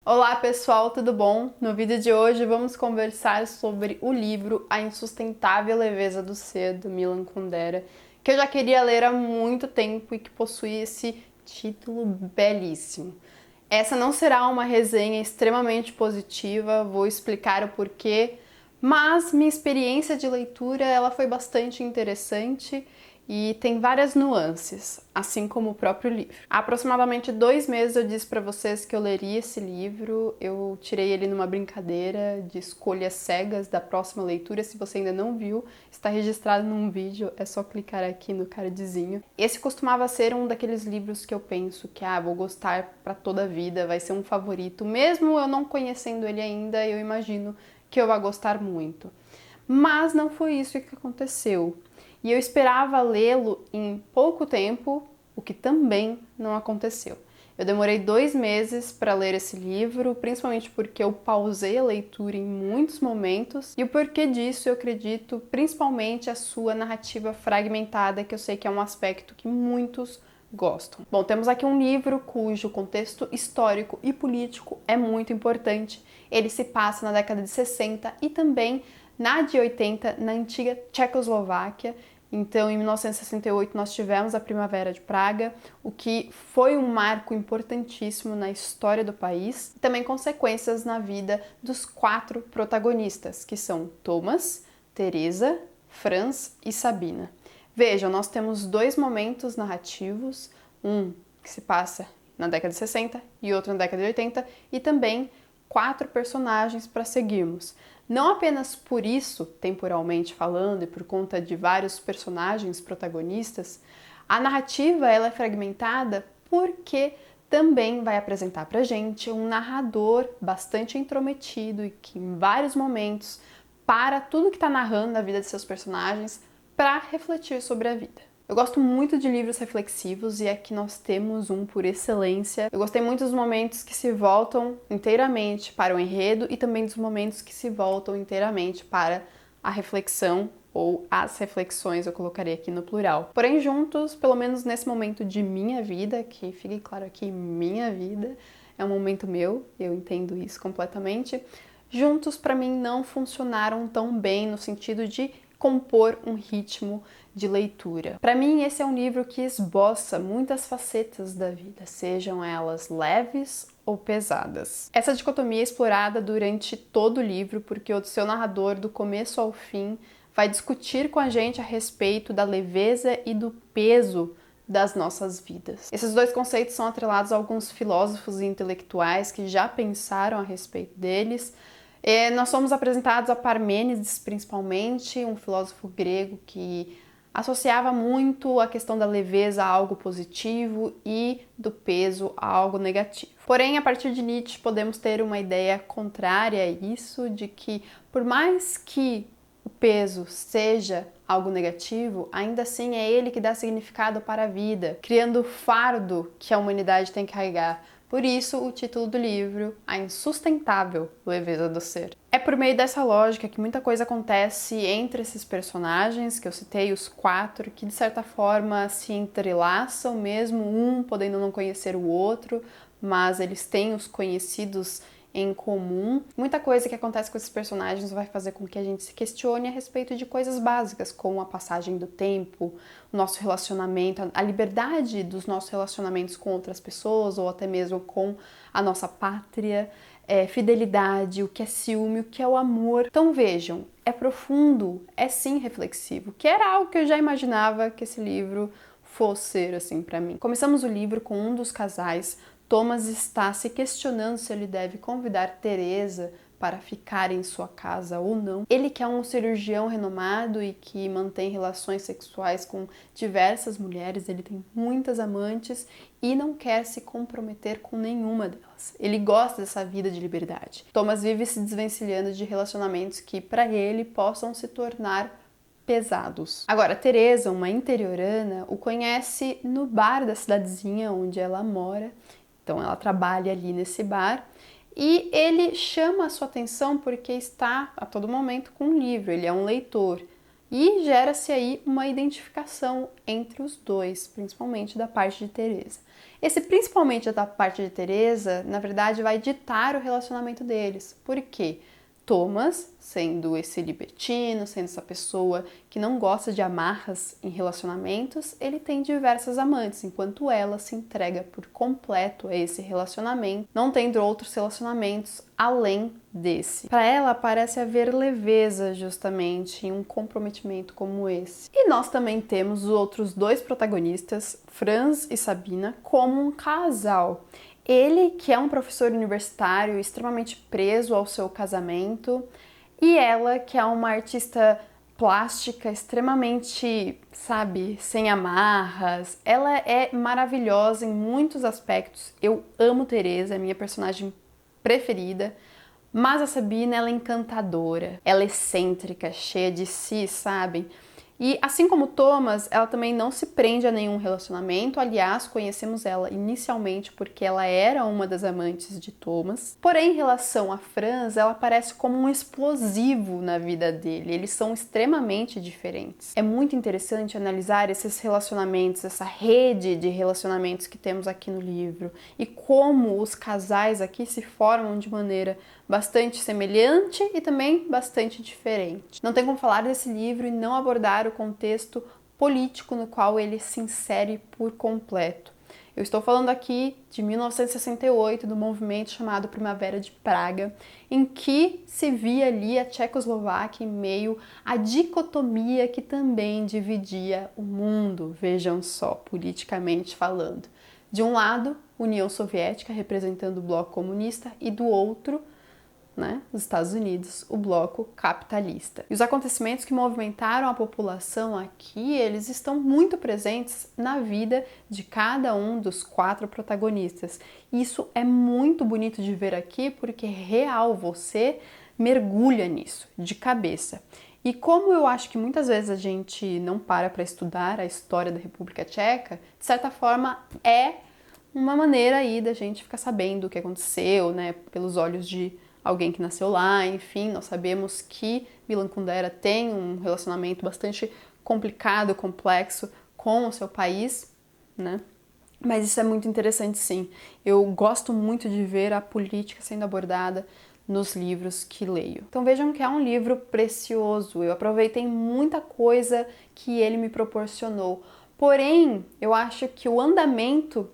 Olá pessoal, tudo bom? No vídeo de hoje vamos conversar sobre o livro A Insustentável Leveza do Ser, do Milan Kundera, que eu já queria ler há muito tempo e que possui esse título belíssimo. Essa não será uma resenha extremamente positiva, vou explicar o porquê, mas minha experiência de leitura ela foi bastante interessante e tem várias nuances, assim como o próprio livro. Há aproximadamente 2 meses eu disse para vocês que eu leria esse livro, eu tirei ele numa brincadeira de escolhas cegas da próxima leitura. Se você ainda não viu, está registrado num vídeo, é só clicar aqui no cardzinho. Esse costumava ser um daqueles livros que eu penso que vou gostar para toda a vida, vai ser um favorito, mesmo eu não conhecendo ele ainda, eu imagino que eu vá gostar muito. Mas não foi isso que aconteceu. E eu esperava lê-lo em pouco tempo, o que também não aconteceu. Eu demorei 2 meses para ler esse livro, principalmente porque eu pausei a leitura em muitos momentos, e o porquê disso eu acredito principalmente a sua narrativa fragmentada, que eu sei que é um aspecto que muitos gostam. Bom, temos aqui um livro cujo contexto histórico e político é muito importante. Ele se passa na década de 60 e também na de 80, na antiga Tchecoslováquia. Então, em 1968, nós tivemos a Primavera de Praga, o que foi um marco importantíssimo na história do país, e também consequências na vida dos 4 protagonistas, que são Thomas, Teresa, Franz e Sabina. Vejam, nós temos 2 momentos narrativos, um que se passa na década de 60 e outro na década de 80, e também 4 personagens para seguirmos. Não apenas por isso, temporalmente falando, e por conta de vários personagens protagonistas, a narrativa ela é fragmentada porque também vai apresentar pra gente um narrador bastante intrometido e que em vários momentos para tudo que está narrando a vida de seus personagens para refletir sobre a vida. Eu gosto muito de livros reflexivos e aqui nós temos um por excelência. Eu gostei muito dos momentos que se voltam inteiramente para o enredo e também dos momentos que se voltam inteiramente para a reflexão ou as reflexões, eu colocarei aqui no plural. Porém, juntos, pelo menos nesse momento de minha vida, que fique claro aqui, minha vida, é um momento meu, eu entendo isso completamente. Juntos, para mim, não funcionaram tão bem no sentido de compor um ritmo de leitura. Para mim, esse é um livro que esboça muitas facetas da vida, sejam elas leves ou pesadas. Essa dicotomia é explorada durante todo o livro, porque o seu narrador, do começo ao fim, vai discutir com a gente a respeito da leveza e do peso das nossas vidas. Esses 2 conceitos são atrelados a alguns filósofos e intelectuais que já pensaram a respeito deles. Nós somos apresentados a Parmênides, principalmente, um filósofo grego que associava muito a questão da leveza a algo positivo e do peso a algo negativo. Porém, a partir de Nietzsche, podemos ter uma ideia contrária a isso, de que por mais que o peso seja algo negativo, ainda assim é ele que dá significado para a vida, criando o fardo que a humanidade tem que carregar. Por isso, o título do livro, A Insustentável Leveza do Ser. É por meio dessa lógica que muita coisa acontece entre esses personagens, que eu citei, os 4, que de certa forma se entrelaçam, mesmo um podendo não conhecer o outro, mas eles têm os conhecidos em comum. Muita coisa que acontece com esses personagens vai fazer com que a gente se questione a respeito de coisas básicas, como a passagem do tempo, o nosso relacionamento, a liberdade dos nossos relacionamentos com outras pessoas ou até mesmo com a nossa pátria, fidelidade, o que é ciúme, o que é o amor. Então vejam, é profundo, é sim reflexivo, que era algo que eu já imaginava que esse livro fosse ser assim para mim. Começamos o livro com um dos casais. Thomas está se questionando se ele deve convidar Teresa para ficar em sua casa ou não. Ele que é um cirurgião renomado e que mantém relações sexuais com diversas mulheres, ele tem muitas amantes e não quer se comprometer com nenhuma delas. Ele gosta dessa vida de liberdade. Thomas vive se desvencilhando de relacionamentos que para ele possam se tornar pesados. Agora, Teresa, uma interiorana, o conhece no bar da cidadezinha onde ela mora. Então ela trabalha ali nesse bar e ele chama a sua atenção porque está a todo momento com um livro, ele é um leitor. E gera-se aí uma identificação entre os dois, principalmente da parte de Teresa. Esse principalmente da parte de Teresa, na verdade, vai ditar o relacionamento deles. Por quê? Thomas, sendo esse libertino, sendo essa pessoa que não gosta de amarras em relacionamentos, ele tem diversas amantes, enquanto ela se entrega por completo a esse relacionamento, não tendo outros relacionamentos além desse. Para ela parece haver leveza justamente em um comprometimento como esse. E nós também temos os outros dois protagonistas, Franz e Sabina, como um casal. Ele, que é um professor universitário extremamente preso ao seu casamento, e ela, que é uma artista plástica extremamente, sabe, sem amarras. Ela é maravilhosa em muitos aspectos. Eu amo Teresa, é minha personagem preferida. Mas a Sabina, ela é encantadora, ela é excêntrica, cheia de si, sabem? E assim como Thomas, ela também não se prende a nenhum relacionamento. Aliás, conhecemos ela inicialmente porque ela era uma das amantes de Thomas. Porém, em relação a Franz, ela parece como um explosivo na vida dele. Eles são extremamente diferentes. É muito interessante analisar esses relacionamentos, essa rede de relacionamentos que temos aqui no livro e como os casais aqui se formam de maneira bastante semelhante e também bastante diferente. Não tem como falar desse livro e não abordar o contexto político no qual ele se insere por completo. Eu estou falando aqui de 1968, do movimento chamado Primavera de Praga, em que se via ali a Tchecoslováquia em meio à dicotomia que também dividia o mundo, vejam só, politicamente falando. De um lado, União Soviética representando o bloco comunista e do outro, os Estados Unidos, o bloco capitalista. E os acontecimentos que movimentaram a população aqui, eles estão muito presentes na vida de cada um dos quatro protagonistas. Isso é muito bonito de ver aqui, porque real, você mergulha nisso, de cabeça. E como eu acho que muitas vezes a gente não para estudar a história da República Tcheca, de certa forma é uma maneira aí da gente ficar sabendo o que aconteceu, pelos olhos de alguém que nasceu lá, enfim, nós sabemos que Milan Kundera tem um relacionamento bastante complicado, complexo com o seu país, Mas isso é muito interessante, sim. Eu gosto muito de ver a política sendo abordada nos livros que leio. Então vejam que é um livro precioso, eu aproveitei muita coisa que ele me proporcionou. Porém, eu acho que o andamento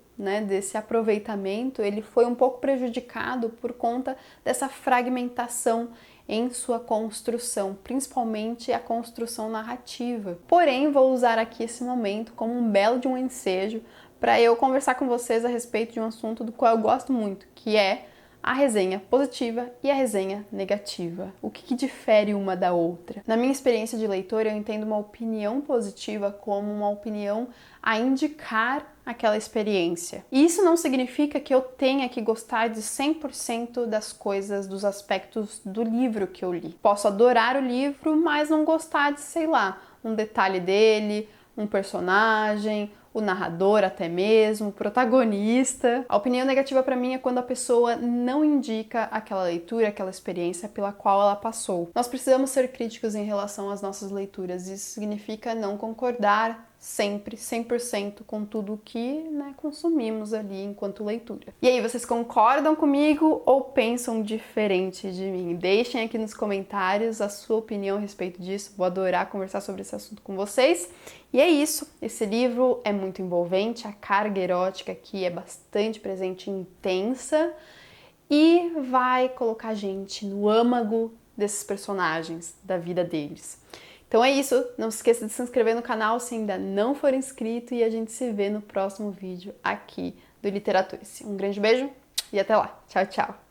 desse aproveitamento, ele foi um pouco prejudicado por conta dessa fragmentação em sua construção, principalmente a construção narrativa. Porém, vou usar aqui esse momento como um belo de um ensejo para eu conversar com vocês a respeito de um assunto do qual eu gosto muito, que é a resenha positiva e a resenha negativa. O que difere uma da outra? Na minha experiência de leitor, eu entendo uma opinião positiva como uma opinião a indicar aquela experiência. E isso não significa que eu tenha que gostar de 100% das coisas, dos aspectos do livro que eu li. Posso adorar o livro, mas não gostar de, sei lá, um detalhe dele, um personagem, o narrador até mesmo, o protagonista. A opinião negativa para mim é quando a pessoa não indica aquela leitura, aquela experiência pela qual ela passou. Nós precisamos ser críticos em relação às nossas leituras. Isso significa não concordar sempre, 100% com tudo que consumimos ali enquanto leitura. E aí, vocês concordam comigo ou pensam diferente de mim? Deixem aqui nos comentários a sua opinião a respeito disso. Vou adorar conversar sobre esse assunto com vocês. E é isso, esse livro é muito envolvente, a carga erótica aqui é bastante presente e intensa e vai colocar a gente no âmago desses personagens, da vida deles. Então é isso, não se esqueça de se inscrever no canal se ainda não for inscrito e a gente se vê no próximo vídeo aqui do Literaturice. Um grande beijo e até lá. Tchau, tchau!